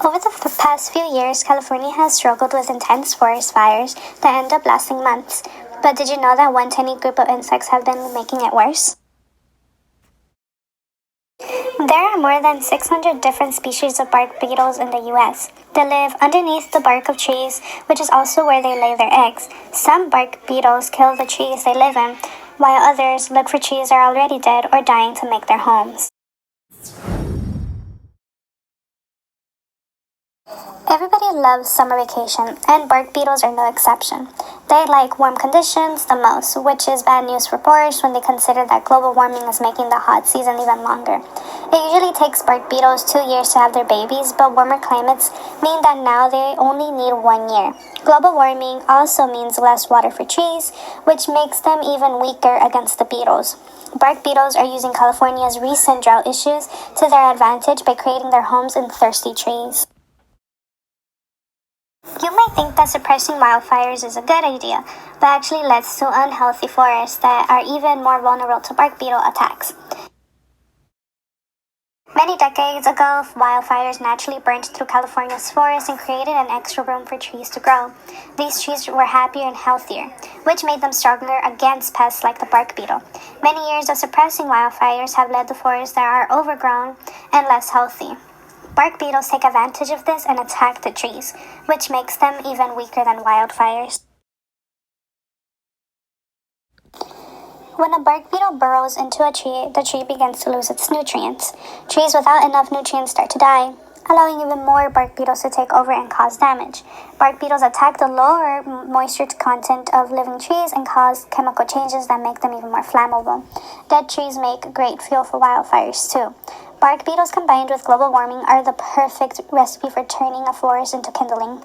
Over the past few years, California has struggled with intense forest fires that end up lasting months. But did you know that one tiny group of insects have been making it worse? There are more than 600 different species of bark beetles in the US. They live underneath the bark of trees, which is also where they lay their eggs. Some bark beetles kill the trees they live in, while others look for trees that are already dead or dying to make their homes. Everybody loves summer vacation, and bark beetles are no exception. They like warm conditions the most, which is bad news for forests when they consider that global warming is making the hot season even longer. It usually takes bark beetles 2 years to have their babies, but warmer climates mean that now they only need 1 year. Global warming also means less water for trees, which makes them even weaker against the beetles. Bark beetles are using California's recent drought issues to their advantage by creating their homes in thirsty trees. You might think that suppressing wildfires is a good idea, but actually leads to unhealthy forests that are even more vulnerable to bark beetle attacks. Many decades ago, wildfires naturally burned through California's forests and created an extra room for trees to grow. These trees were happier and healthier, which made them stronger against pests like the bark beetle. Many years of suppressing wildfires have led to forests that are overgrown and less healthy. Bark beetles take advantage of this and attack the trees, which makes them even weaker than wildfires. When a bark beetle burrows into a tree, the tree begins to lose its nutrients. Trees without enough nutrients start to die, allowing even more bark beetles to take over and cause damage. Bark beetles attack the lower moisture content of living trees and cause chemical changes that make them even more flammable. Dead trees make great fuel for wildfires too. Bark beetles combined with global warming are the perfect recipe for turning a forest into kindling.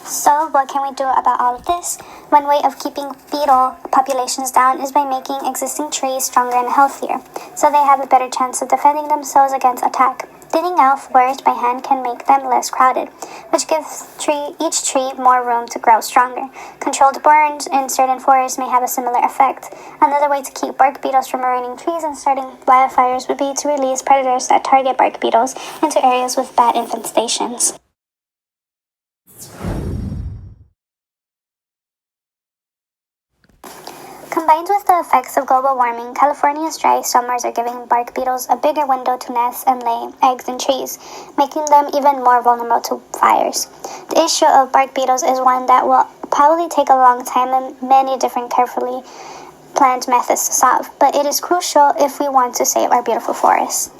So, what can we do about all of this? One way of keeping beetle populations down is by making existing trees stronger and healthier, so they have a better chance of defending themselves against attack. Thinning out forests by hand can make them less crowded, which gives each tree more room to grow stronger. Controlled burns in certain forests may have a similar effect. Another way to keep bark beetles from ruining trees and starting wildfires would be to release predators that target bark beetles into areas with bad infestations. Combined with the effects of global warming, California's dry summers are giving bark beetles a bigger window to nest and lay eggs in trees, making them even more vulnerable to fires. The issue of bark beetles is one that will probably take a long time and many different carefully planned methods to solve, but it is crucial if we want to save our beautiful forests.